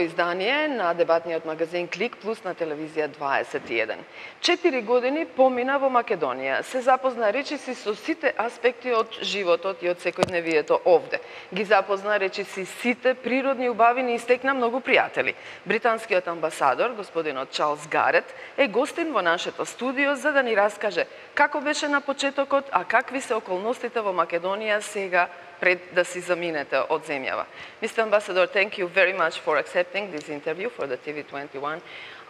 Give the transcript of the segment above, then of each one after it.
издание на дебатниот магазин ClickPlus на телевизија 21. 4 години помина во Македонија. Се запозна речиси со сите аспекти од животот и од секојдневието овде. Ги запозна речиси сите природни убавини и стекна многу пријатели. Британскиот амбасадор, господинот Чарлс Гарет, е гостин во нашето студио за да ни раскаже како беше на почетокот, а какви се околностите во Македонија сега пред да си заминете од земјава. Mr. Ambassador, thank you very much for accepting this interview for the TV21.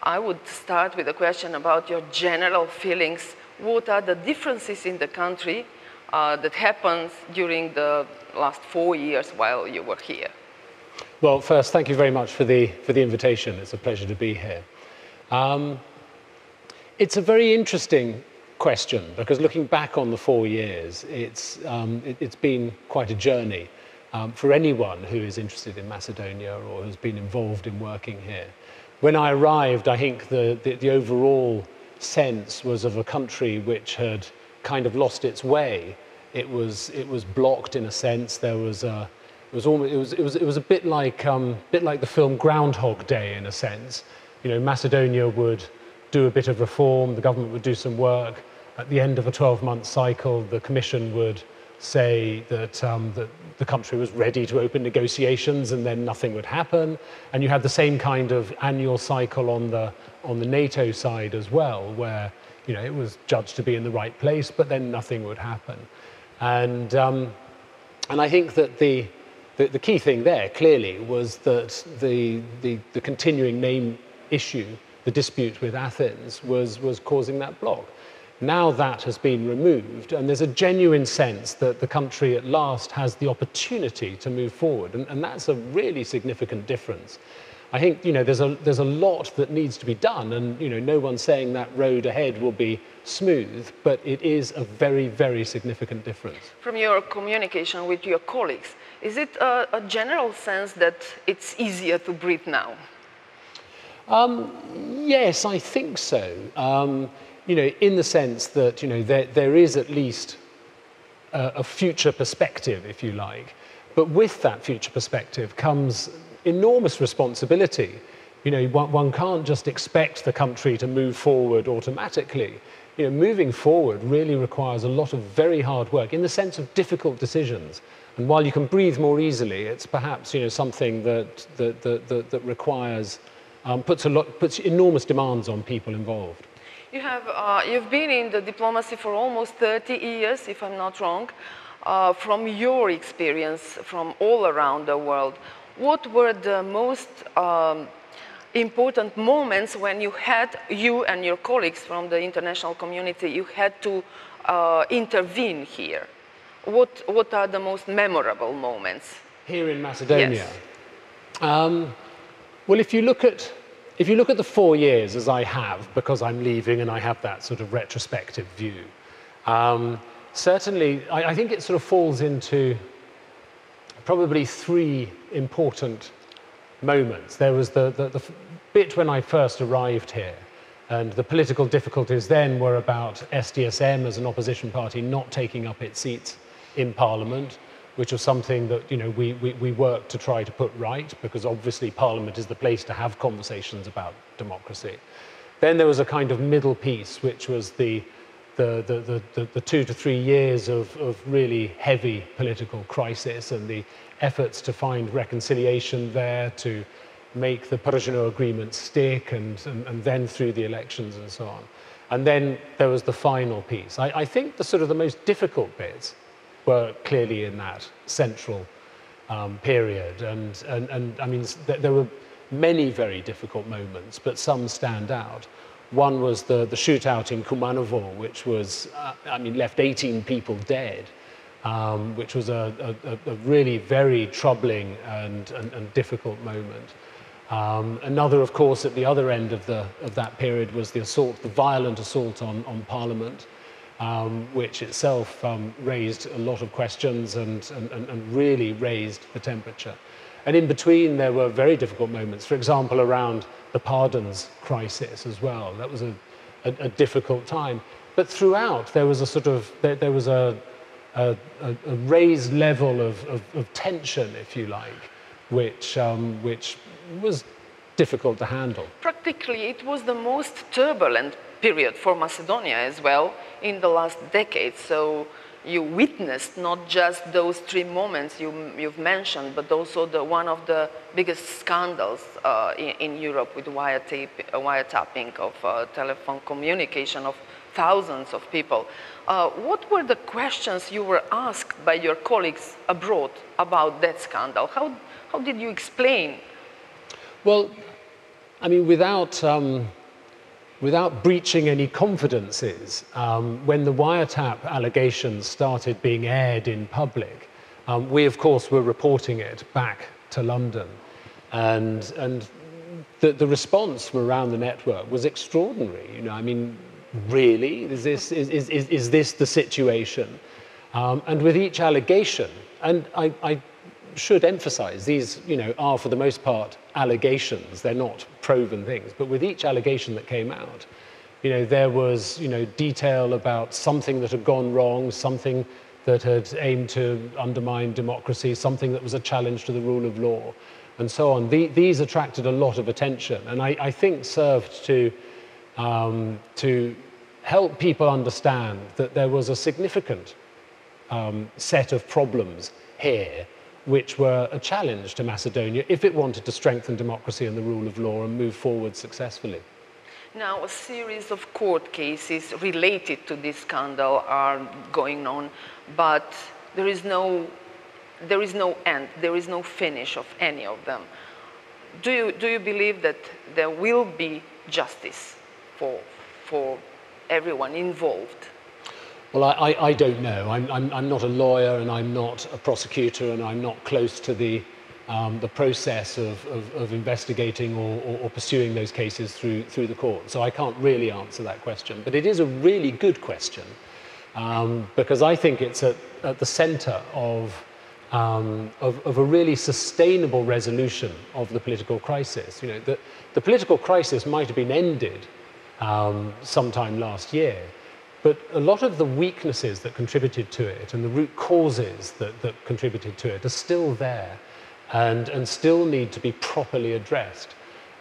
I would start with a question about your general feelings. What are the differences in the country that happened during the last 4 years while you were here? Well, first, thank you very much for the invitation. It's a pleasure to be here. It's a very interesting question because looking back on the 4 years, it's been quite a journey for anyone who is interested in Macedonia or has been involved in working here. When I arrived, I think the overall sense was of a country which had kind of lost its way. It was blocked in a sense. It was a bit like the film Groundhog Day in a sense. You know, Macedonia would do a bit of reform, the government would do some work. At the end of a 12-month cycle, the Commission would say that the country was ready to open negotiations, and then nothing would happen. And you had the same kind of annual cycle on the NATO side as well, where it was judged to be in the right place, but then nothing would happen. And I think that the key thing there clearly was that the continuing main issue, the dispute with Athens, was causing that block. Now that has been removed, and there's a genuine sense that the country at last has the opportunity to move forward, and that's a really significant difference. I think there's a lot that needs to be done, and no one's saying that road ahead will be smooth, but it is a very, very significant difference. From your communication with your colleagues, is it a general sense that it's easier to breathe now? Yes, I think so. In the sense that there is at least a future perspective, if you like, but with that future perspective comes enormous responsibility. One can't just expect the country to move forward automatically. Moving forward really requires a lot of very hard work in the sense of difficult decisions. And while you can breathe more easily, it's perhaps something that requires puts enormous demands on people involved. You've been in the diplomacy for almost 30 years, if I'm not wrong. From your experience from all around the world, what were the most important moments when you and your colleagues from the international community, you had to intervene here? What are the most memorable moments? Here in Macedonia? Yes. Well, if you look at the 4 years, as I have, because I'm leaving and I have that sort of retrospective view, certainly I think it sort of falls into probably 3 important moments. There was the bit when I first arrived here, and the political difficulties then were about SDSM as an opposition party not taking up its seats in Parliament, which was something that we worked to try to put right, because obviously Parliament is the place to have conversations about democracy. Then there was a kind of middle piece, which was the 2 to 3 years of really heavy political crisis and the efforts to find reconciliation there, to make the Persian agreement stick, and then through the elections and so on. And then there was the final piece. I think the most difficult bits were clearly in that central period, and I mean there were many very difficult moments, but some stand out. One was the shootout in Kumanovo, which was left 18 people dead, which was a really very troubling and difficult moment. Another, of course, at the other end of that period was the violent assault on Parliament, which itself raised a lot of questions and really raised the temperature. And in between, there were very difficult moments, for example, around the pardons crisis as well. That was a difficult time. But throughout, there was a raised level of tension, if you like, which was difficult to handle. Practically, it was the most turbulent period for Macedonia as well in the last decade. So you witnessed not just those 3 moments you've mentioned, but also one of the biggest scandals in Europe with wiretapping of telephone communication of thousands of people. What were the questions you were asked by your colleagues abroad about that scandal? How did you explain? Well, I mean, without breaching any confidences, when the wiretap allegations started being aired in public, we, of course, were reporting it back to London. And the response from around the network was extraordinary. You know, I mean, really? Is this the situation? And with each allegation, and I should emphasize, these, you know, are for the most part allegations, they're not proven things, but with each allegation that came out, you know, there was, you know, detail about something that had gone wrong, something that had aimed to undermine democracy, something that was a challenge to the rule of law, and so on. These attracted a lot of attention, and I think served to help people understand that there was a significant set of problems here which were a challenge to Macedonia if it wanted to strengthen democracy and the rule of law and move forward successfully. Now, a series of court cases related to this scandal are going on, but there is no end, there is no finish of any of them. Do you believe that there will be justice for everyone involved? Well, I don't know. I'm not a lawyer, and I'm not a prosecutor, and I'm not close to the process of investigating or pursuing those cases through the court. So I can't really answer that question. But it is a really good question, because I think it's at the centre of a really sustainable resolution of the political crisis. You know, the political crisis might have been ended sometime last year, but a lot of the weaknesses that contributed to it and the root causes that contributed to it are still there and still need to be properly addressed.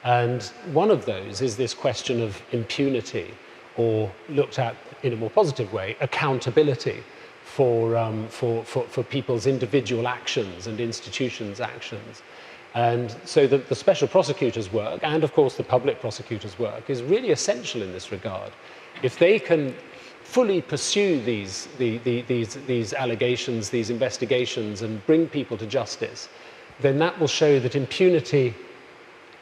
And one of those is this question of impunity, or looked at in a more positive way, accountability for people's individual actions and institutions' actions. And so the special prosecutor's work, and of course the public prosecutor's work, is really essential in this regard. If they can fully pursue these allegations, these investigations, and bring people to justice, then that will show that impunity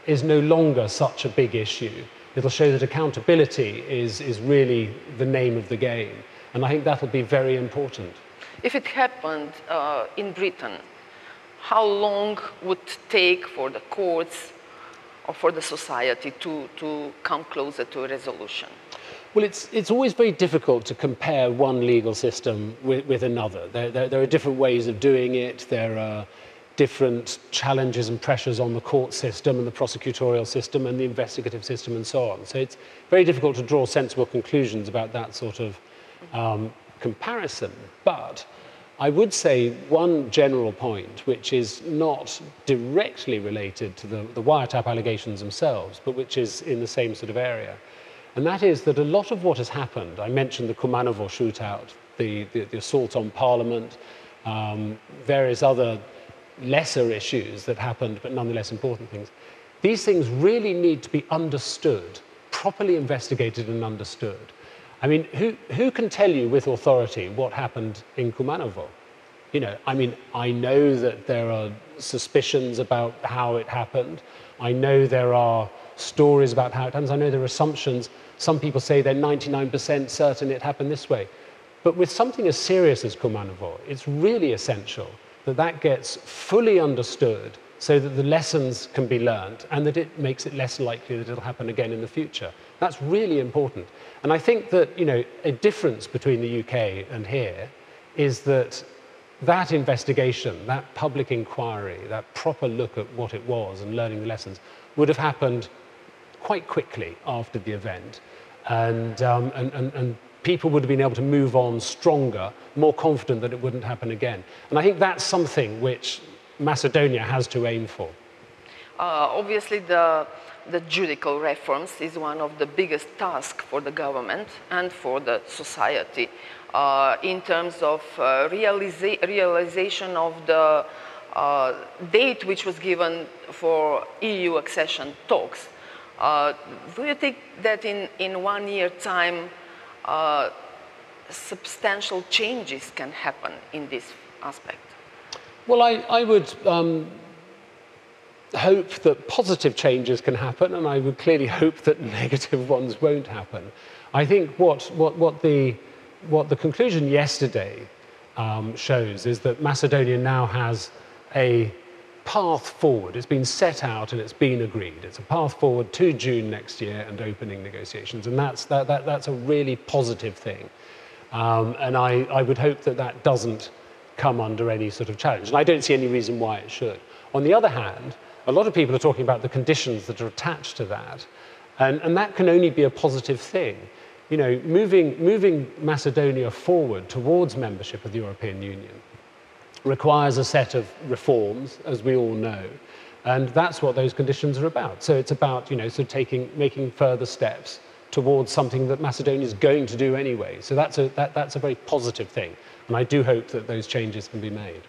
is no longer such a big issue. It'll show that accountability is really the name of the game. And I think that'll be very important. If it happened in Britain, how long would it take for the courts or for the society to come closer to a resolution? Well, it's always very difficult to compare one legal system with another. There are different ways of doing it. There are different challenges and pressures on the court system and the prosecutorial system and the investigative system and so on. So it's very difficult to draw sensible conclusions about that sort of comparison. But I would say one general point, which is not directly related to the wiretap allegations themselves, but which is in the same sort of area. And that is that a lot of what has happened, I mentioned the Kumanovo shootout, the assault on Parliament, various other lesser issues that happened, but nonetheless important things. These things really need to be understood, properly investigated and understood. I mean, who can tell you with authority what happened in Kumanovo? You know, I mean, I know that there are suspicions about how it happened. I know there are stories about how it happens. I know there are assumptions. Some people say they're 99% certain it happened this way. But with something as serious as Kumanovo, it's really essential that that gets fully understood so that the lessons can be learned and that it makes it less likely that it'll happen again in the future. That's really important. And I think that, you know, a difference between the UK and here is that that investigation, that public inquiry, that proper look at what it was and learning the lessons would have happened quite quickly after the event. And people would have been able to move on stronger, more confident that it wouldn't happen again. And I think that's something which Macedonia has to aim for. Obviously, the judicial reforms is one of the biggest tasks for the government and for the society in terms of realization of the date which was given for EU accession talks. Do you think that in 1 year time substantial changes can happen in this aspect? Well, I would hope that positive changes can happen, and I would clearly hope that negative ones won't happen. I think what the conclusion yesterday shows is that Macedonia now has a path forward. It's been set out and it's been agreed. It's a path forward to June next year and opening negotiations, and that's a really positive thing. And I would hope that that doesn't come under any sort of challenge, and I don't see any reason why it should. On the other hand, a lot of people are talking about the conditions that are attached to that, and that can only be a positive thing. You know, moving Macedonia forward towards membership of the European Union requires a set of reforms, as we all know, and that's what those conditions are about. So it's about, you know, sort of making further steps towards something that Macedonia is going to do anyway. So that's a very positive thing, and I do hope that those changes can be made.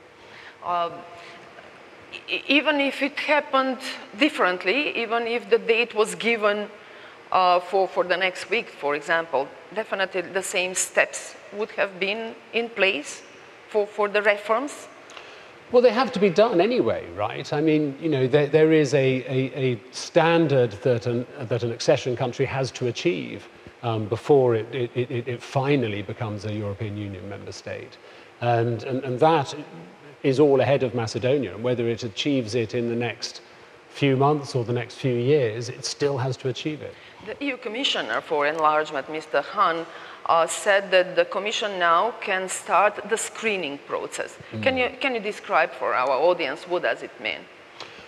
Even if it happened differently, even if the date was given for the next week, for example, definitely the same steps would have been in place for the reforms? Well, they have to be done anyway, right? I mean, you know, there is a standard that an accession country has to achieve before it finally becomes a European Union member state. And that is all ahead of Macedonia, and whether it achieves it in the next few months or the next few years, it still has to achieve it. The EU Commissioner for Enlargement, Mr. Hahn, said that the Commission now can start the screening process. Can you describe for our audience what does it mean?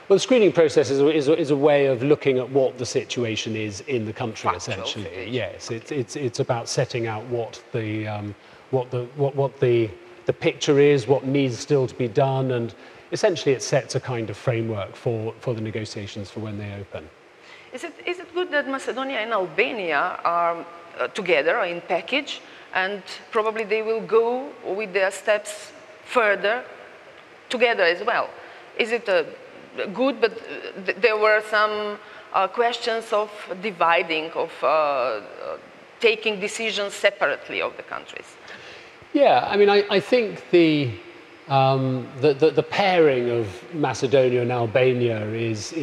Well, the screening process is a way of looking at what the situation is in the country, essentially. Situation. Yes, it's about setting out what the picture is, what needs still to be done, and essentially it sets a kind of framework for the negotiations for when they open. Is it good that Macedonia and Albania are together in package, and probably they will go with their steps further together as well? Is it good, but there were some questions of dividing, of taking decisions separately of the countries? Yeah, I mean, I think the pairing of Macedonia and Albania is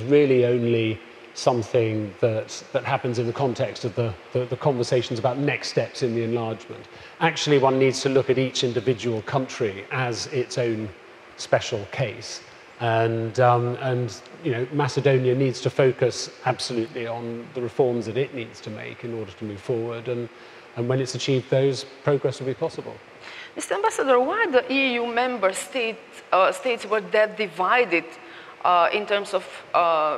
really only something that happens in the context of the conversations about next steps in the enlargement. Actually, one needs to look at each individual country as its own special case. And you know, Macedonia needs to focus absolutely on the reforms that it needs to make in order to move forward. And when it's achieved those, progress will be possible. Mr. Ambassador, why the EU member states were that divided in terms of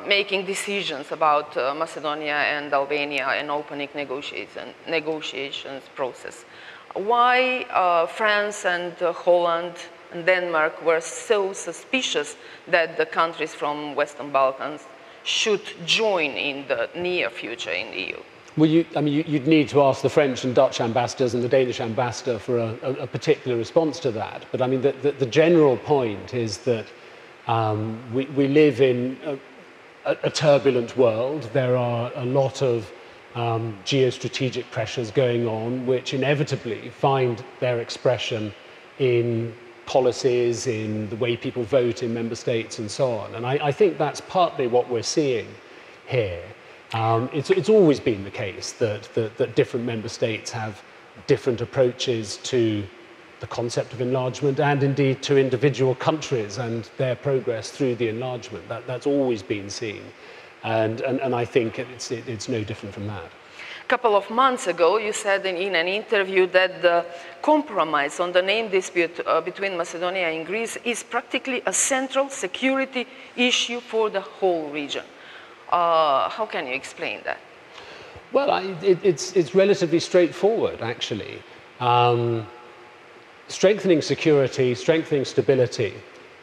making decisions about Macedonia and Albania and opening negotiations process? Why France and Holland and Denmark were so suspicious that the countries from Western Balkans should join in the near future in the EU? Well, you'd need to ask the French and Dutch ambassadors and the Danish ambassador for a particular response to that. But I mean, the general point is that we live in a turbulent world. There are a lot of geostrategic pressures going on, which inevitably find their expression in policies, in the way people vote in member states and so on. And I think that's partly what we're seeing here. It's always been the case that different member states have different approaches to the concept of enlargement and indeed to individual countries and their progress through the enlargement. That's always been seen. And I think it's no different from that. A couple of months ago, you said in an interview that the compromise on the name dispute between Macedonia and Greece is practically a central security issue for the whole region. How can you explain that? Well, it's relatively straightforward, actually. Strengthening security, strengthening stability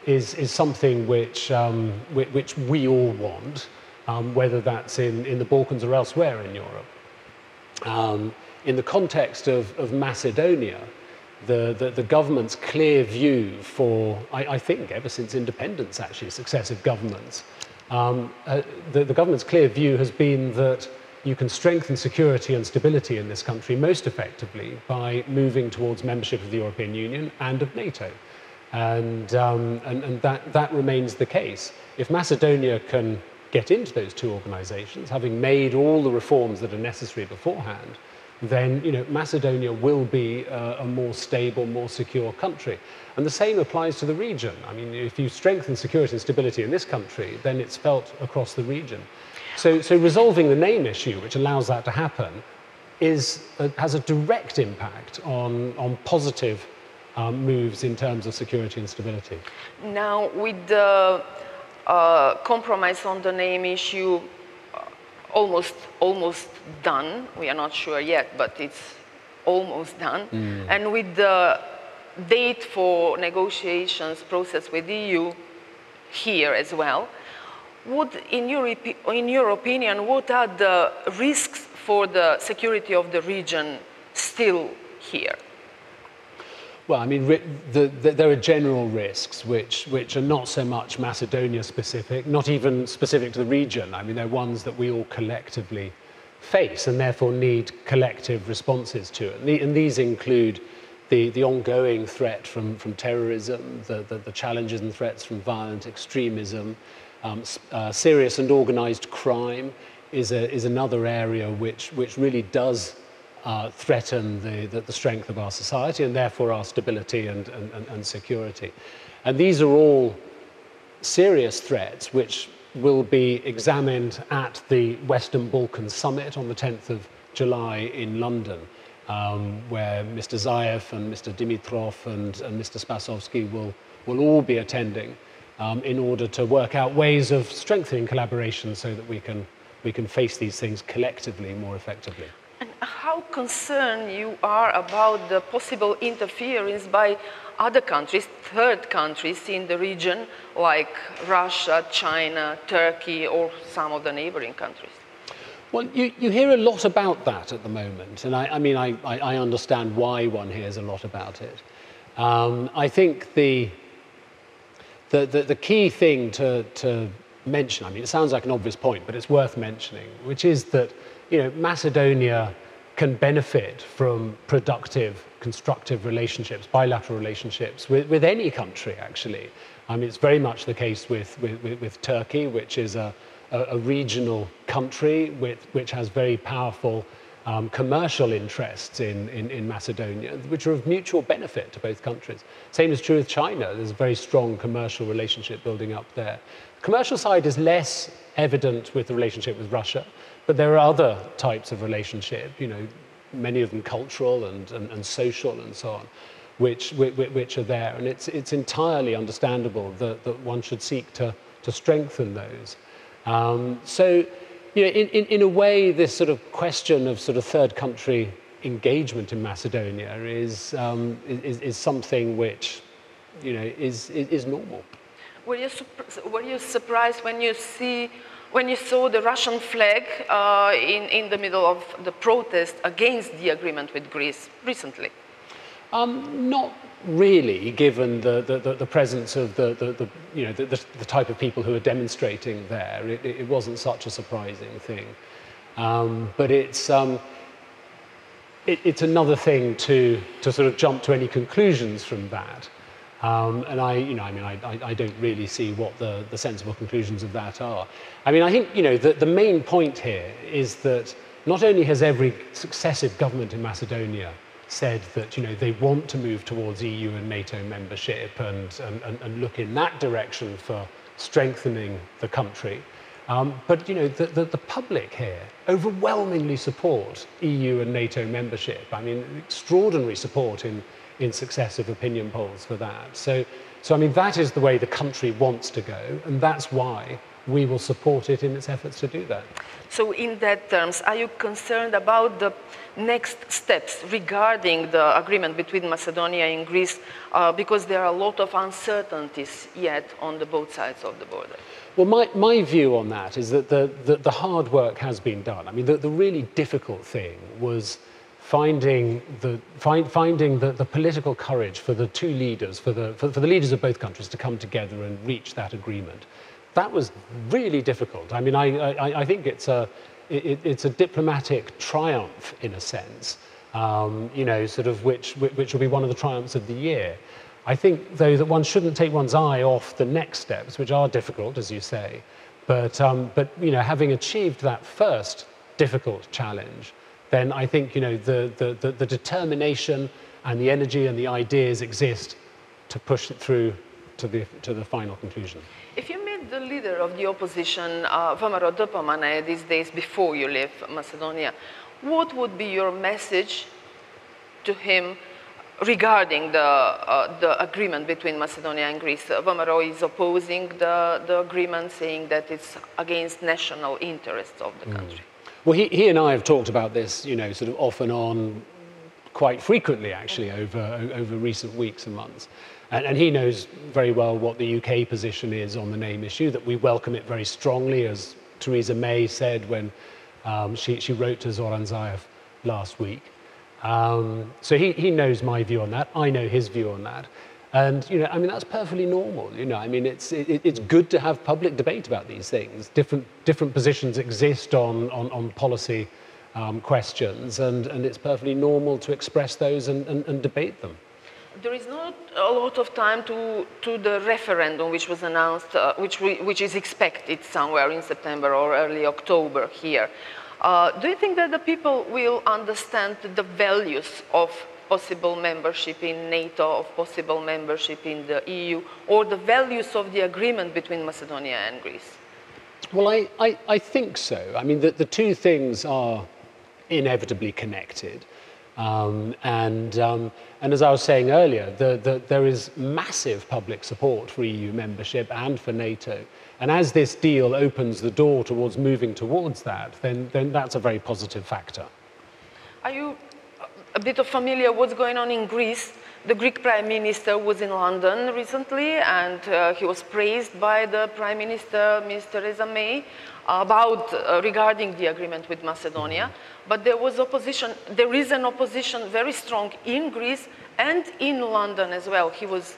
is something which we all want, whether that's in the Balkans or elsewhere in Europe. In the context of Macedonia, the government's clear view for, I think, ever since independence, actually, successive governments, the government's clear view has been that you can strengthen security and stability in this country most effectively by moving towards membership of the European Union and of NATO. And that remains the case. If Macedonia can get into those two organizations, having made all the reforms that are necessary beforehand, then Macedonia will be a more stable, more secure country. And the same applies to the region. I mean, if you strengthen security and stability in this country, then it's felt across the region. So resolving the name issue, which allows that to happen, has a direct impact on positive moves in terms of security and stability. Now, with the compromise on the name issue almost done, we are not sure yet, but it's almost done, and with the date for negotiations process with the EU here as well, in your opinion, what are the risks for the security of the region still here? Well, I mean, there are general risks which are not so much Macedonia specific, not even specific to the region. I mean, they're ones that we all collectively face and therefore need collective responses to it. And these include the ongoing threat from terrorism, the challenges and threats from violent extremism. Serious and organized crime is another area which really does threaten the strength of our society and therefore our stability and security. And these are all serious threats which will be examined at the Western Balkans Summit on the 10th of July in London, where Mr. Zaev and Mr. Dimitrov and Mr. Spasovsky will all be attending in order to work out ways of strengthening collaboration so that we can face these things collectively more effectively. And how concerned you are about the possible interference by other countries, third countries in the region, like Russia, China, Turkey, or some of the neighboring countries? Well, you hear a lot about that at the moment, and I understand why one hears a lot about it. I think the key thing to mention, I mean, it sounds like an obvious point, but it's worth mentioning, which is that Macedonia can benefit from productive, constructive relationships, bilateral relationships with any country, actually. I mean, it's very much the case with Turkey, which is a regional country which has very powerful commercial interests in Macedonia, which are of mutual benefit to both countries. Same is true with China. There's a very strong commercial relationship building up there. The commercial side is less evident with the relationship with Russia, but there are other types of relationship, many of them cultural and social and so on, which are there. And it's entirely understandable that one should seek to strengthen those. So, in a way, this sort of question of sort of third country engagement in Macedonia is something which, is normal. Were you surprised when you saw the Russian flag in the middle of the protest against the agreement with Greece recently? Not really, given the presence of the type of people who are demonstrating there. It wasn't such a surprising thing, but it's another thing to sort of jump to any conclusions from that. And I don't really see what the sensible conclusions of that are. I mean, I think the main point here is that not only has every successive government in Macedonia said that they want to move towards EU and NATO membership and look in that direction for strengthening the country, but the public here overwhelmingly support EU and NATO membership. I mean, extraordinary support in successive opinion polls for that. So I mean, that is the way the country wants to go, and that's why we will support it in its efforts to do that. So in that terms, are you concerned about the next steps regarding the agreement between Macedonia and Greece, because there are a lot of uncertainties yet on both sides of the border? Well, my view on that is that the hard work has been done. I mean, the really difficult thing was finding the political courage for the two leaders, for the leaders of both countries to come together and reach that agreement. That was really difficult. I mean, I think it's a diplomatic triumph in a sense, you know, sort of which will be one of the triumphs of the year. I think, though, that one shouldn't take one's eye off the next steps, which are difficult, as you say. But you know, having achieved that first difficult challenge, then I think, you know, the determination and the energy and the ideas exist to push it through to the final conclusion. If you meet the leader of the opposition, Vamaro Dopamane, these days before you leave Macedonia, what would be your message to him regarding the agreement between Macedonia and Greece? Vamaro is opposing the agreement, saying that it's against national interests of the country. Well, he and I have talked about this, you know, sort of off and on quite frequently, actually, over recent weeks and months. And he knows very well what the UK position is on the name issue, that we welcome it very strongly, as Theresa May said when she wrote to Zoran Zaev last week. So he knows my view on that. I know his view on that. And, you know, I mean, that's perfectly normal. You know, I mean, it's good to have public debate about these things. Different positions exist on policy questions, and it's perfectly normal to express those and debate them. There is not a lot of time to the referendum which was announced, which is expected somewhere in September or early October here. Do you think that the people will understand the values of possible membership in NATO, of possible membership in the EU, or the values of the agreement between Macedonia and Greece? Well, I think so. I mean, the two things are inevitably connected. And as I was saying earlier, there is massive public support for EU membership and for NATO. And as this deal opens the door towards moving towards that, then that's a very positive factor. Are you a bit familiar what's going on in Greece? The Greek Prime Minister was in London recently, and he was praised by the Prime Minister, Ms. Theresa May, regarding the agreement with Macedonia. But there was opposition. There is an opposition very strong in Greece and in London as well. He was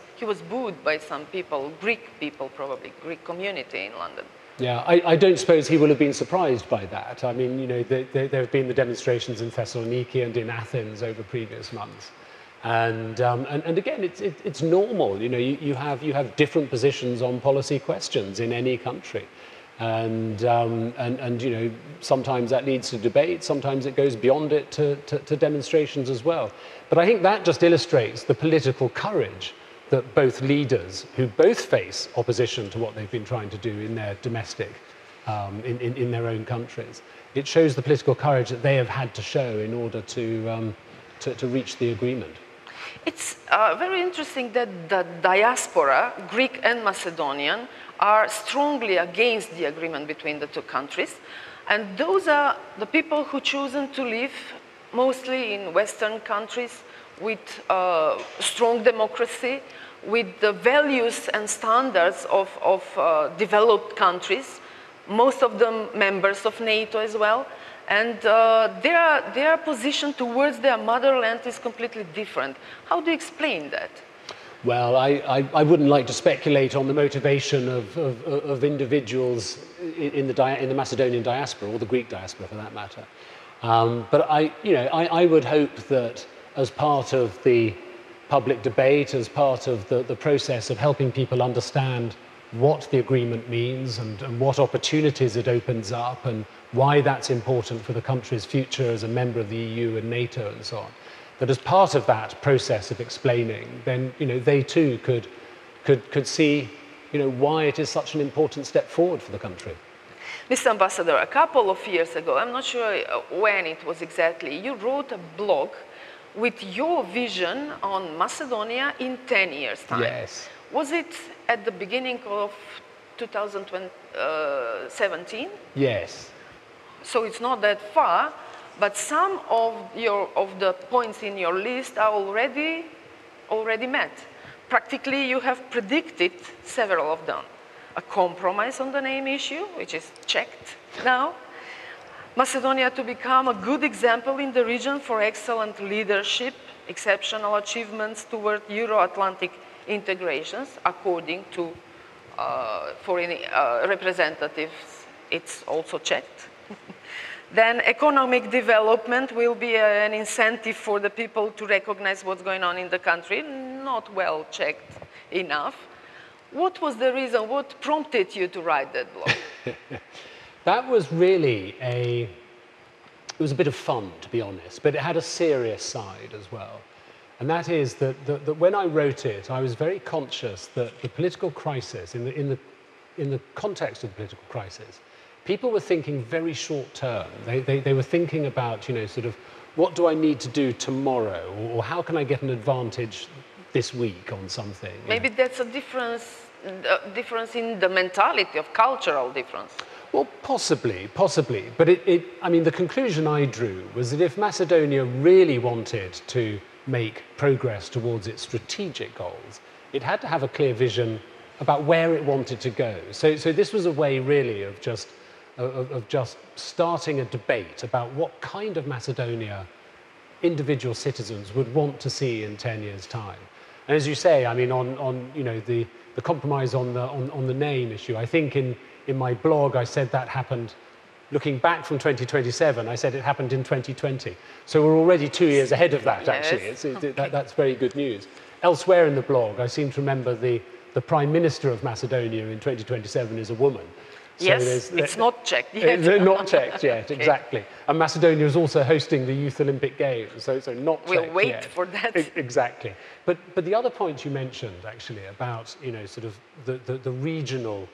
booed by some people, Greek people probably, Greek community in London. Yeah, I don't suppose he will have been surprised by that. I mean, you know, there have been the demonstrations in Thessaloniki and in Athens over previous months. And again, it's normal. You know, you have different positions on policy questions in any country. And you know, sometimes that leads to debate, sometimes it goes beyond it to demonstrations as well. But I think that just illustrates the political courage that both leaders, who both face opposition to what they've been trying to do in their domestic, in their own countries. It shows the political courage that they have had to show in order to reach the agreement. It's very interesting that the diaspora, Greek and Macedonian, are strongly against the agreement between the two countries. And those are the people who chosen to live mostly in Western countries with strong democracy, with the values and standards of developed countries, most of them members of NATO as well. And their position towards their motherland is completely different. How do you explain that? Well, I wouldn't like to speculate on the motivation of individuals in the Macedonian diaspora, or the Greek diaspora for that matter. But I would hope that as part of the public debate, as part of the process of helping people understand what the agreement means and what opportunities it opens up and why that's important for the country's future as a member of the EU and NATO and so on, that as part of that process of explaining, then they too could see why it is such an important step forward for the country. Mr. Ambassador, a couple of years ago, I'm not sure when it was exactly, you wrote a blog with your vision on Macedonia in 10 years' time. Yes. Was it at the beginning of 2017. Yes. So it's not that far, but some of the points in your list are already met. Practically, you have predicted several of them. A compromise on the name issue, which is checked now. Macedonia to become a good example in the region for excellent leadership, exceptional achievements toward Euro-Atlantic integrations, according to foreign representatives. It's also checked. Then economic development will be an incentive for the people to recognize what's going on in the country. Not well checked enough. What was the reason? What prompted you to write that blog? That was really it was a bit of fun, to be honest, but it had a serious side as well. And that is that when I wrote it, I was very conscious that the political crisis, in the context of the political crisis, people were thinking very short term. They were thinking about, sort of, what do I need to do tomorrow? Or how can I get an advantage this week on something? Maybe that's a difference in the mentality, of cultural difference. Well, possibly. But I mean, the conclusion I drew was that if Macedonia really wanted to make progress towards its strategic goals, it had to have a clear vision about where it wanted to go. So this was a way, really, of just starting a debate about what kind of Macedonia individual citizens would want to see in 10 years' time. And as you say, I mean, on the compromise on the name issue, I think in my blog I said that happened, looking back from 2027, I said it happened in 2020. So we're already 2 years ahead of that, actually. Yes. That's very good news. Elsewhere in the blog, I seem to remember the Prime Minister of Macedonia in 2027 is a woman. So yes, it's not checked yet. It's not checked yet, Okay. exactly. And Macedonia is also hosting the Youth Olympic Games, so not checked We'll wait yet. for that. Exactly. But the other point you mentioned, actually, about sort of the regional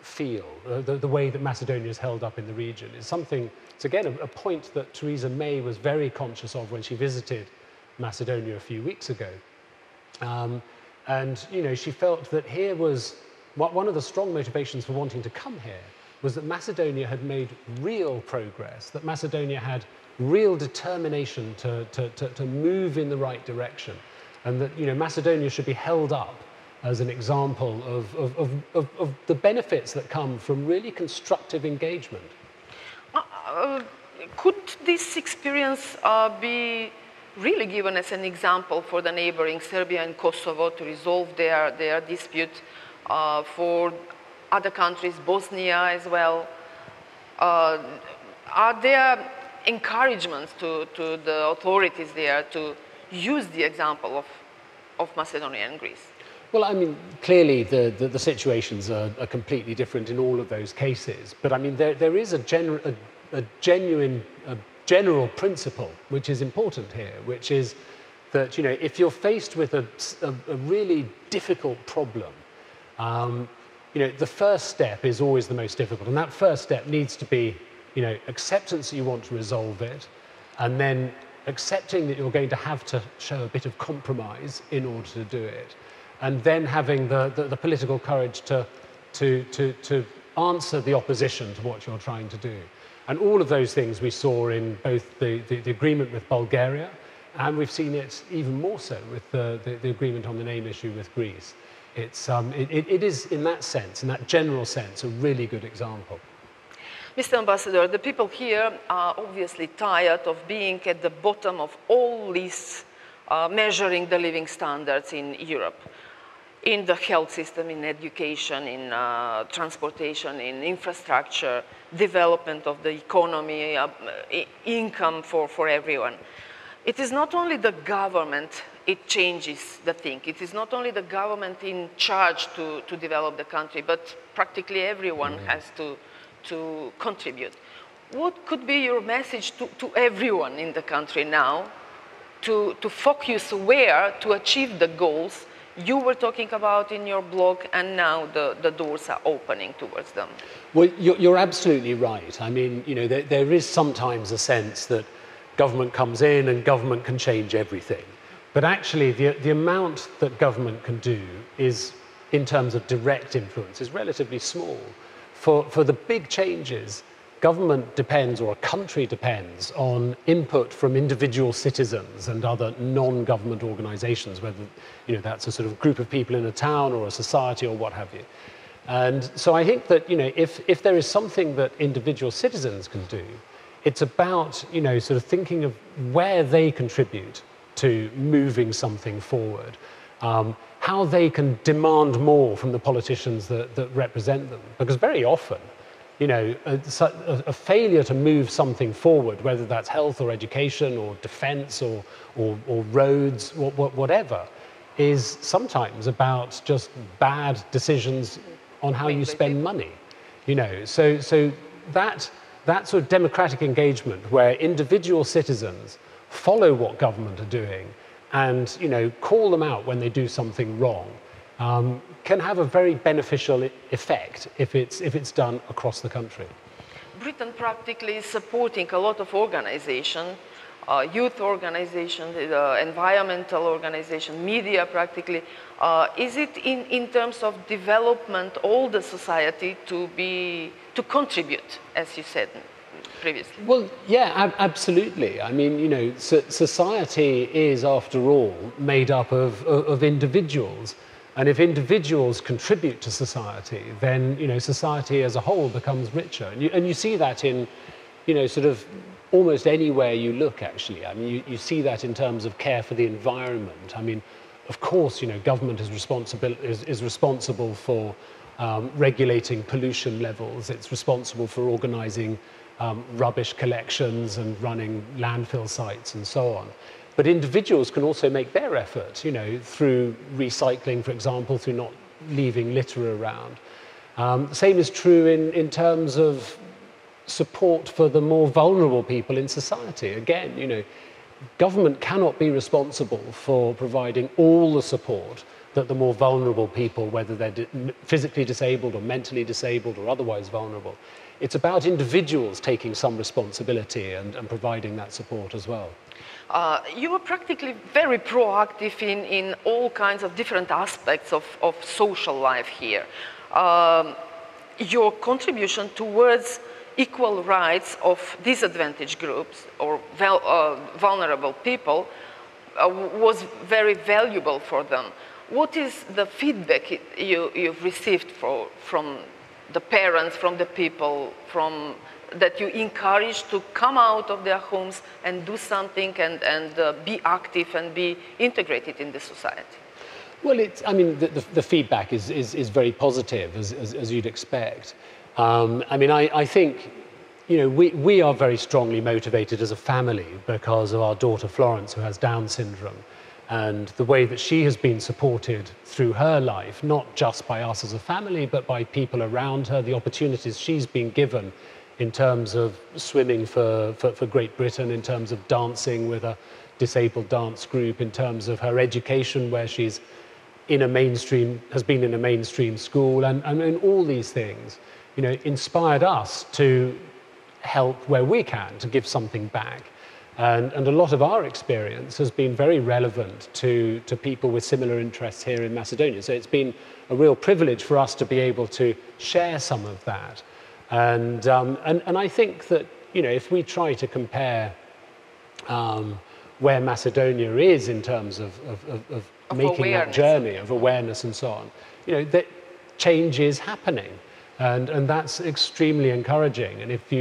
feel, the way that Macedonia is held up in the region, is something. It's again a point that Theresa May was very conscious of when she visited Macedonia a few weeks ago, and she felt that here was. One of the strong motivations for wanting to come here was that Macedonia had made real progress, that Macedonia had real determination to move in the right direction, and that Macedonia should be held up as an example of the benefits that come from really constructive engagement. Could this experience be really given as an example for the neighboring Serbia and Kosovo to resolve their dispute? For other countries, Bosnia as well, are there encouragements to the authorities there to use the example of Macedonia and Greece? Well, I mean, clearly the situations are completely different in all of those cases. But I mean, there is a general principle which is important here, which is that if you're faced with a really difficult problem, the first step is always the most difficult, and that first step needs to be, acceptance that you want to resolve it, and then accepting that you're going to have to show a bit of compromise in order to do it, and then having the political courage to answer the opposition to what you're trying to do. And all of those things we saw in both the agreement with Bulgaria, and we've seen it even more so with the agreement on the name issue with Greece. It is, in that sense, in that general sense, a really good example. Mr. Ambassador, the people here are obviously tired of being at the bottom of all lists measuring the living standards in Europe, in the health system, in education, in transportation, in infrastructure, development of the economy, income for everyone. It is not only the government, it changes the thing. It is not only the government in charge to develop the country, but practically everyone has to contribute. What could be your message to everyone in the country now to focus where to achieve the goals you were talking about in your blog, and now the doors are opening towards them? Well, you're absolutely right. I mean, there is sometimes a sense that government comes in and government can change everything. But actually, the amount that government can do is in terms of direct influence, is relatively small. For the big changes, government depends, or a country depends, on input from individual citizens and other non-government organizations, whether that's a sort of group of people in a town or a society or what have you. And so I think that if there is something that individual citizens can do, it's about sort of thinking of where they contribute to moving something forward, how they can demand more from the politicians that represent them, because very often a failure to move something forward, whether that's health or education or defense or roads, whatever, is sometimes about just bad decisions on how you spend money. So that sort of democratic engagement where individual citizens follow what government are doing and call them out when they do something wrong, can have a very beneficial effect if it's done across the country. Britain practically is supporting a lot of organizations, youth organizations, environmental organizations, media practically. Is it in terms of development all the society to contribute, as you said previously? Well, yeah, absolutely. I mean, society is, after all, made up of individuals. And if individuals contribute to society, then society as a whole becomes richer. And you see that in sort of almost anywhere you look, actually. I mean, you see that in terms of care for the environment. I mean, of course, government is responsible for regulating pollution levels. It's responsible for organizing rubbish collections and running landfill sites and so on. But individuals can also make their effort, through recycling, for example, through not leaving litter around. The same is true in terms of support for the more vulnerable people in society. Again, government cannot be responsible for providing all the support that the more vulnerable people, whether they're physically disabled or mentally disabled or otherwise vulnerable. It's about individuals taking some responsibility and providing that support as well. You were practically very proactive in all kinds of different aspects of social life here. Your contribution towards equal rights of disadvantaged groups or vulnerable people was very valuable for them. What is the feedback you've received from the parents, from the people, that you encourage to come out of their homes and do something and be active and be integrated in the society? Well, I mean, the feedback is very positive, as you'd expect. I mean, I think, we are very strongly motivated as a family because of our daughter Florence, who has Down syndrome, and the way that she has been supported through her life, not just by us as a family, but by people around her, the opportunities she's been given in terms of swimming for Great Britain, in terms of dancing with a disabled dance group, in terms of her education, where she's has been in a mainstream school, and all these things, inspired us to help where we can, to give something back. And a lot of our experience has been very relevant to people with similar interests here in Macedonia. So it's been a real privilege for us to be able to share some of that. And I think that, if we try to compare where Macedonia is in terms of making awareness. that journey of awareness and so on, that change is happening. And that's extremely encouraging. And if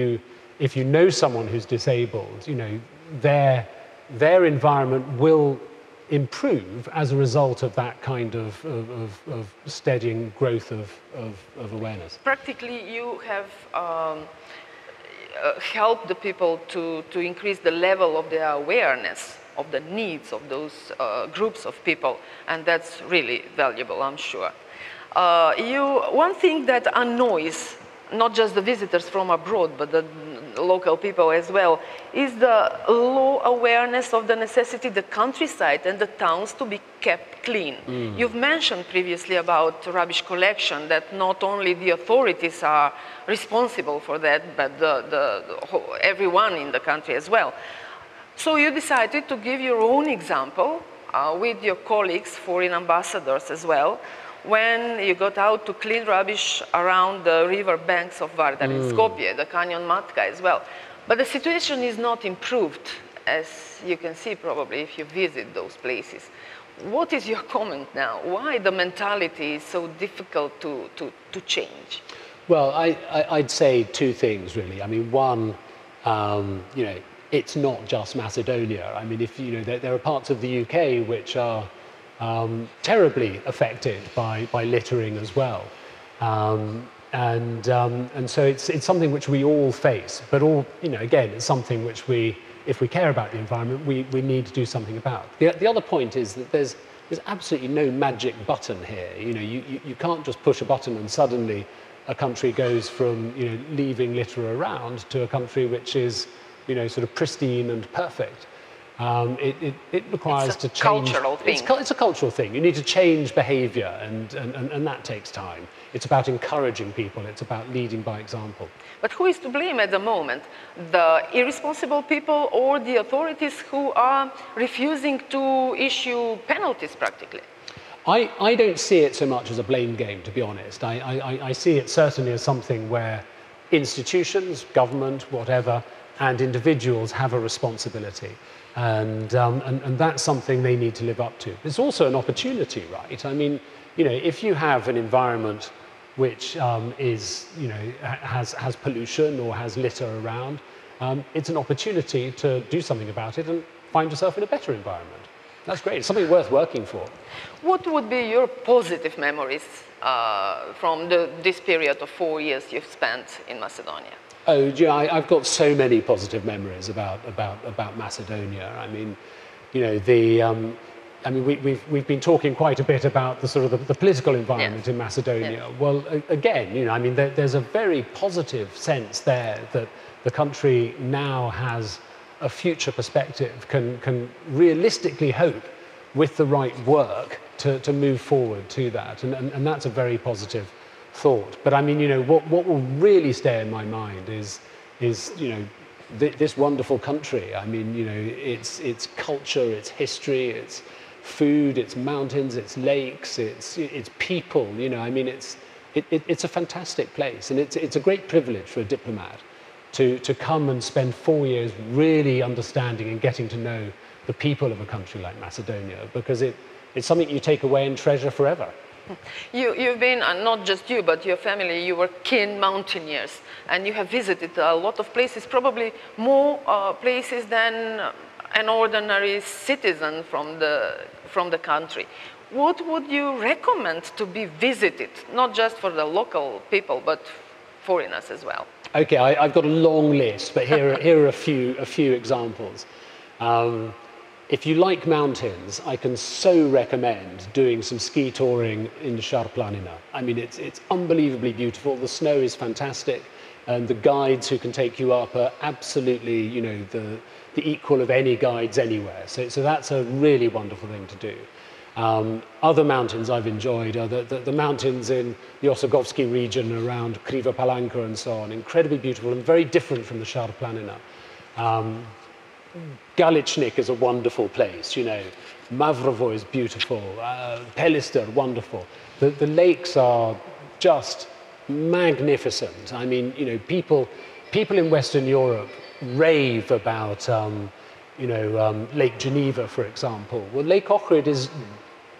you know someone who's disabled, their environment will improve as a result of that kind of steadying growth of awareness. Practically, you have helped the people to increase the level of their awareness of the needs of those groups of people, and that's really valuable, I'm sure. One thing that annoys not just the visitors from abroad, but the local people as well, is the low awareness of the necessity the countryside and the towns to be kept clean. You've mentioned previously about rubbish collection, that not only the authorities are responsible for that, but everyone in the country as well. So you decided to give your own example with your colleagues, foreign ambassadors as well, when you got out to clean rubbish around the river banks of Vardar in Skopje, the Canyon Matka as well. But the situation is not improved, as you can see probably if you visit those places. What is your comment now? Why the mentality is so difficult to change? Well, I'd say two things really. I mean, one, you know, it's not just Macedonia. I mean, if you know, there are parts of the UK which are terribly affected by littering as well, and so it's something which we all face. But all, you know, again, it's something which we, if we care about the environment, we need to do something about. The other point is that there's absolutely no magic button here. You know, you can't just push a button and suddenly a country goes from, you know, leaving litter around to a country which is, you know, sort of pristine and perfect. It requires to change. It's a cultural thing. It's a cultural thing. You need to change behaviour, and that takes time. It's about encouraging people. It's about leading by example. But who is to blame at the moment? The irresponsible people or the authorities who are refusing to issue penalties practically? I don't see it so much as a blame game, to be honest. I see it certainly as something where institutions, government, whatever, and individuals have a responsibility. And that's something they need to live up to. It's also an opportunity, right? I mean, you know, if you have an environment which is, you know, has pollution or has litter around, it's an opportunity to do something about it and find yourself in a better environment. That's great. It's something worth working for. What would be your positive memories from this period of 4 years you've spent in Macedonia? Oh, yeah, I've got so many positive memories about Macedonia. I mean, you know, I mean, we've been talking quite a bit about the sort of the political environment in Macedonia. Yeah. Well, again, you know, I mean, there's a very positive sense there that the country now has a future perspective, can realistically hope with the right work to move forward to that, and that's a very positive thought. But I mean, you know, what will really stay in my mind is you know, this wonderful country. I mean, you know, its culture, its history, its food, its mountains, its lakes, its people. You know, I mean, it's a fantastic place, and it's a great privilege for a diplomat to come and spend 4 years really understanding and getting to know the people of a country like Macedonia, because it's something you take away and treasure forever. You've been, and not just you, but your family, you were keen mountaineers, and you have visited a lot of places, probably more places than an ordinary citizen from the country. What would you recommend to be visited, not just for the local people, but foreigners as well? Okay, I've got a long list, but here are a few examples. If you like mountains, I can so recommend doing some ski touring in Planina. I mean, it's unbelievably beautiful. The snow is fantastic, and the guides who can take you up are absolutely, you know, the equal of any guides anywhere. So that's a really wonderful thing to do. Other mountains I've enjoyed are the mountains in the Osogovski region around Kriva Palanka and so on. Incredibly beautiful and very different from the Planina. Galichnik is a wonderful place, you know. Mavrovo is beautiful. Pelister, wonderful. The lakes are just magnificent. I mean, you know, people in Western Europe rave about, you know, Lake Geneva, for example. Well, Lake Ohrid is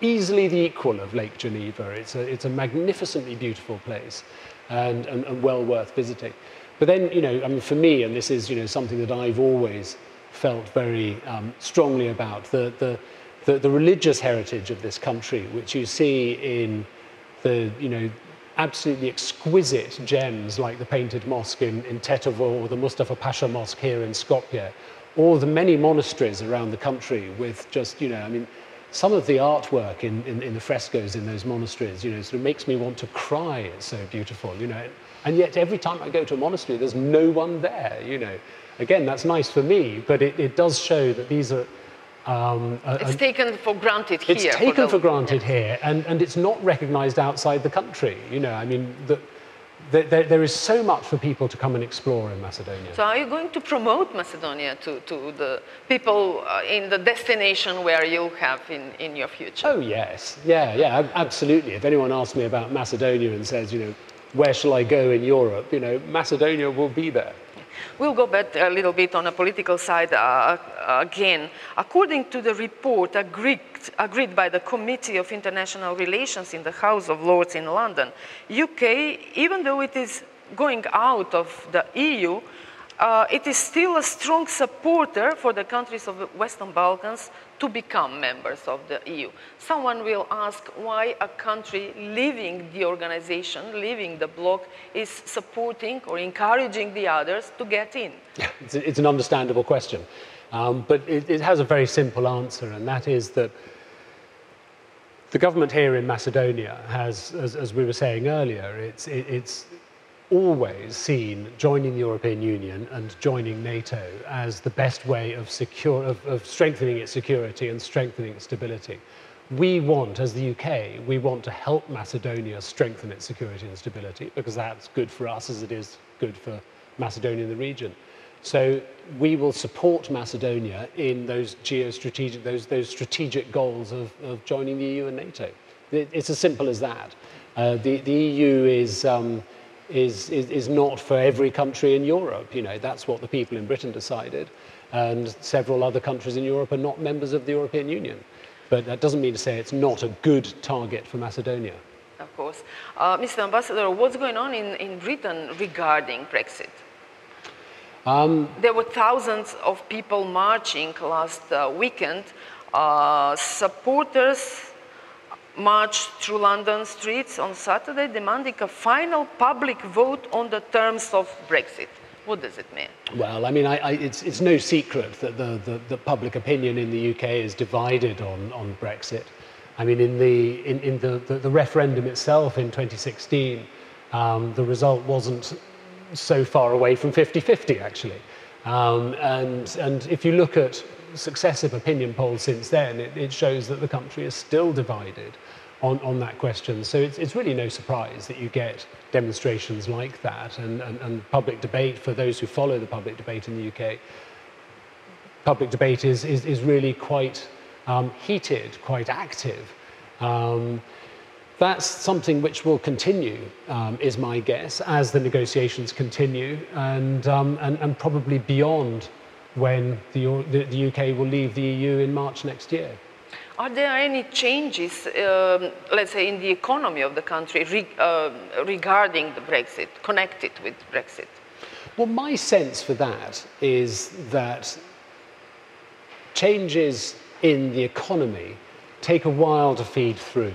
easily the equal of Lake Geneva. It's a magnificently beautiful place and well worth visiting. But then, you know, I mean, for me, and this is, you know, something that I've always felt very strongly about, the religious heritage of this country, which you see in the, you know, absolutely exquisite gems like the painted mosque in Tetovo or the Mustafa Pasha Mosque here in Skopje, or the many monasteries around the country with just, you know, I mean, some of the artwork in the frescoes in those monasteries, you know, sort of makes me want to cry. It's so beautiful, you know. And yet every time I go to a monastery, there's no one there, you know. Again, that's nice for me, but it does show that these are... it's taken for granted here. It's taken for granted here, and it's not recognised outside the country, you know. I mean, there is so much for people to come and explore in Macedonia. So are you going to promote Macedonia to the people in the destination where you'll have in your future? Oh, yes. Yeah, absolutely. If anyone asks me about Macedonia and says, where shall I go in Europe, Macedonia will be there. We'll go back a little bit on the political side again. According to the report agreed by the Committee of International Relations in the House of Lords in London, UK, even though it is going out of the EU, it is still a strong supporter for the countries of the Western Balkans to become members of the EU. Someone will ask why a country leaving the organization, leaving the bloc, is supporting or encouraging the others to get in. Yeah, it's an understandable question, but it has a very simple answer, and that is that the government here in Macedonia has, as we were saying earlier, it's always seen joining the European Union and joining NATO as the best way of strengthening its security and strengthening its stability. We want, as the UK, we want to help Macedonia strengthen its security and stability because that's good for us as it is good for Macedonia and the region. So we will support Macedonia in those geostrategic, those strategic goals of joining the EU and NATO. It's as simple as that. The EU is not for every country in Europe. That's what the people in Britain decided, and several other countries in Europe are not members of the European Union. But that doesn't mean to say it's not a good target for Macedonia. Of course. Mr. Ambassador, what's going on in Britain regarding Brexit? There were thousands of people marching last weekend. Supporters marched through London streets on Saturday demanding a final public vote on the terms of Brexit. What does it mean? Well, I mean, it's no secret that the public opinion in the UK is divided on Brexit. I mean, in the referendum itself in 2016, the result wasn't so far away from 50-50, actually. And if you look at successive opinion polls since then, it shows that the country is still divided on that question. So it's really no surprise that you get demonstrations like that and public debate. For those who follow the public debate in the UK, public debate is really quite heated, quite active. That's something which will continue, is my guess, as the negotiations continue and probably beyond when the UK will leave the EU in March next year. Are there any changes, let's say, in the economy of the country regarding the Brexit, connected with Brexit? Well, my sense for that is that changes in the economy take a while to feed through.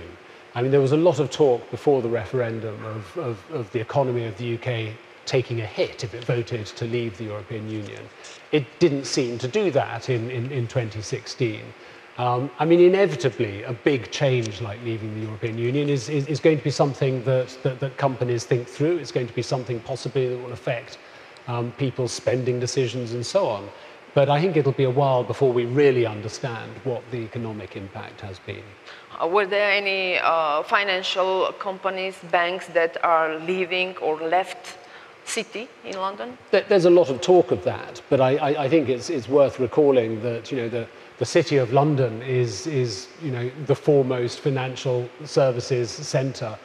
I mean, there was a lot of talk before the referendum of the economy of the UK taking a hit if it voted to leave the European Union. It didn't seem to do that in 2016. I mean, inevitably, a big change like leaving the European Union is going to be something that companies think through. It's going to be something possibly that will affect people's spending decisions and so on. But I think it'll be a while before we really understand what the economic impact has been. Were there any financial companies, banks that are leaving or left city in London? There's a lot of talk of that, but I think it's worth recalling that the City of London is the foremost financial services centre.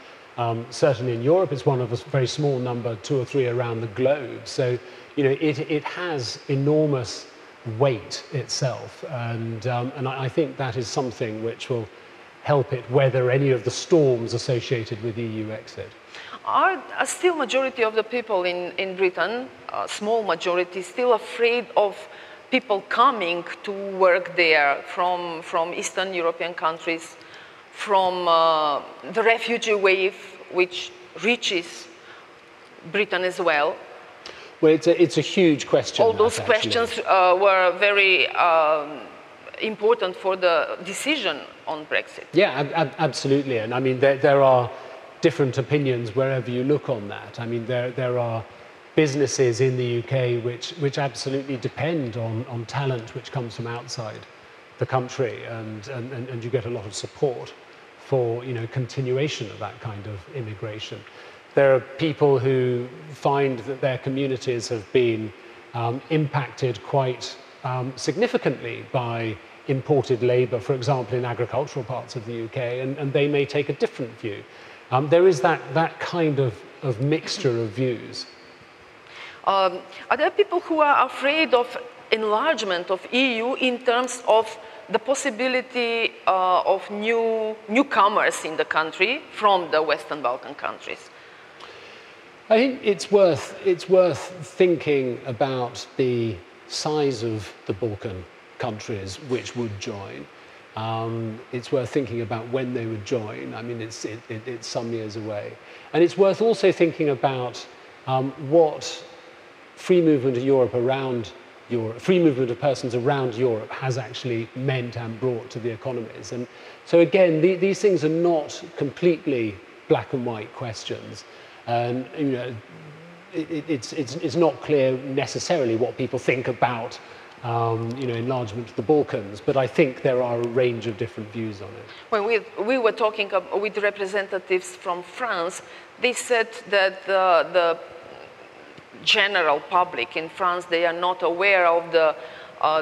Certainly in Europe, it's one of a very small number, 2 or 3 around the globe. So it has enormous weight itself, and I think that is something which will help it weather any of the storms associated with EU exit. Are still majority of the people in Britain, a small majority, still afraid of people coming to work there from Eastern European countries, from the refugee wave which reaches Britain as well? Well, it's a huge question. All those questions were very important for the decision on Brexit. Yeah, absolutely. And I mean, there are different opinions wherever you look on that. I mean, there are businesses in the UK which absolutely depend on talent which comes from outside the country, and you get a lot of support for continuation of that kind of immigration. There are people who find that their communities have been impacted quite significantly by imported labour, for example, in agricultural parts of the UK, and they may take a different view. There is that kind of mixture of views. Are there people who are afraid of enlargement of EU in terms of the possibility of newcomers in the country from the Western Balkan countries? I think it's worth thinking about the size of the Balkan countries which would join. It's worth thinking about when they would join. I mean, it's some years away. And it's worth also thinking about what free movement of Europe around Europe, free movement of persons around Europe has actually meant and brought to the economies. And so again, these things are not completely black and white questions. And it's not clear necessarily what people think about enlargement of the Balkans, but I think there are a range of different views on it. When we were talking with representatives from France, they said that the general public in France, they are not aware of the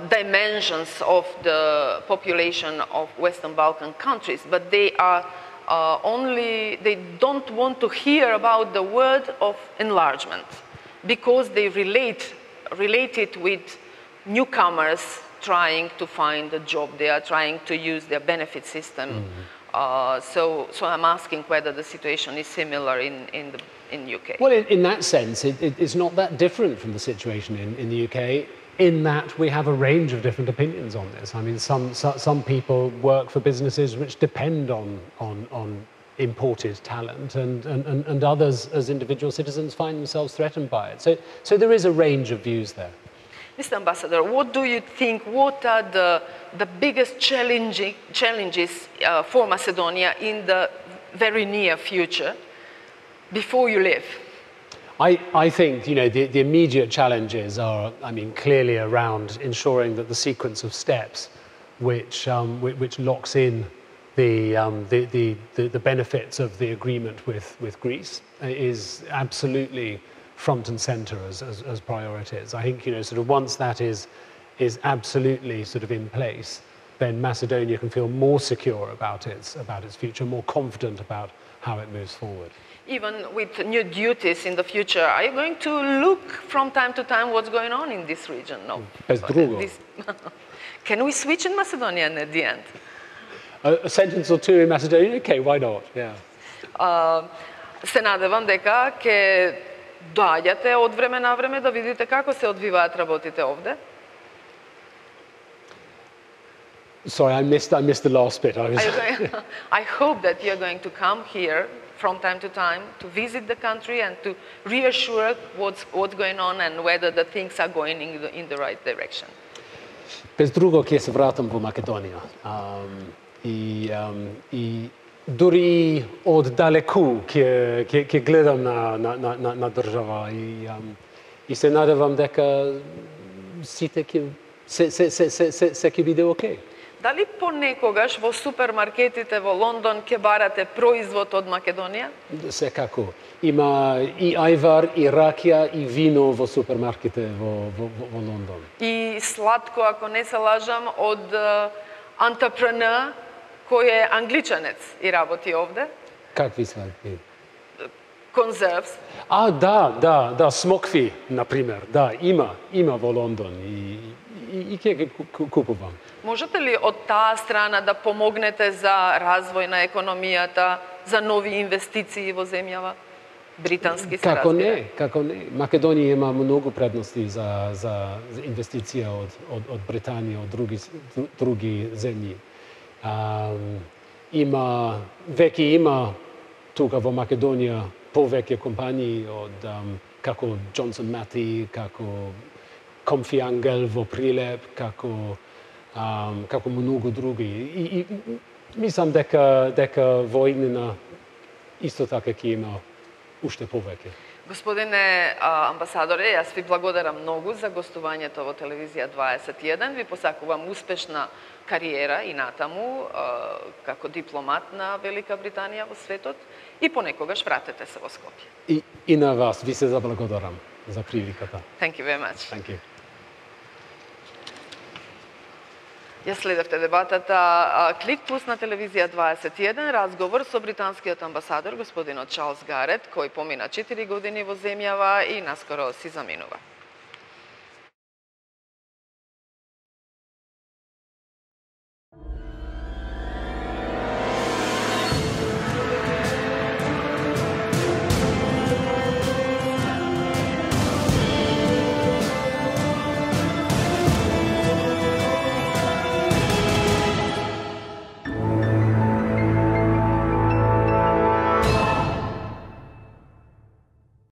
dimensions of the population of Western Balkan countries, but they are they don't want to hear about the word of enlargement because they relate it with newcomers trying to find a job. They are trying to use their benefit system. So I'm asking whether the situation is similar in UK. Well, in that sense, it's not that different from the situation in the UK, in that we have a range of different opinions on this. I mean, some people work for businesses which depend on imported talent, and others, as individual citizens, find themselves threatened by it. So there is a range of views there. Mr. Ambassador, what do you think, what are the biggest challenges for Macedonia in the very near future before you leave? I think the immediate challenges are, I mean, clearly around ensuring that the sequence of steps which locks in the benefits of the agreement with Greece is absolutely front and center as priorities. I think sort of once that is absolutely sort of in place, then Macedonia can feel more secure about its future, more confident about how it moves forward. Even with new duties in the future, are you going to look from time to time what's going on in this region? No. Bez drugo. Can we switch in Macedonian at the end? A sentence or two in Macedonian? Okay, why not? Yeah. Се надевам дека ќе доаѓате од време на време да видите како се одвиваат работите овде. Sorry, I missed the last bit. I hope that you're going to come here from time to time to visit the country and to reassure what's going on and whether the things are going in the right direction. Без друго ќе се вратам во Македонија. И дури од далеку ќе гледам на држава и се надевам дека сите ќе биде окей. Дали понекогаш во супермаркетите во Лондон ќе барате производ од Македонија? Секако. Има и ајвар, и ракија, и вино во супермаркетите во Лондон. И сладко, ако не се лажам, од антрепренер кој е англичанец и работи овде. Какви сладки? Конзервс. Да, смокви, например. Да, има во Лондон и ќе ги купувам. Можете ли од таа страна да помогнете за развој на економијата, за нови инвестиции во земјава? Британски се разбира. Како не. Македонија има многу предности за инвестиција од Британија, од други земји. Веќе има тука во Македонија повеќе компании од како Johnson Matthey, како Comfy Angel во Прилеп, како многу други. И мислам дека во иднина исто така ќе има уште повеќе. Господине амбасадоре, јас ви благодарам многу за гостувањето во Телевизија 21. Ви посакувам успешна кариера и натаму како дипломат на Велика Британија во светот и понекогаш вратете се во Скопје. И на вас, ви се заблагодарам за приликата. Thank you very much. Thank you. Ја следевте дебатата ClickPlus на Телевизија 21, разговор со британскиот амбасадор господинот Чарлс Гарет, кој помина 4 години во земјава и наскоро си заминува.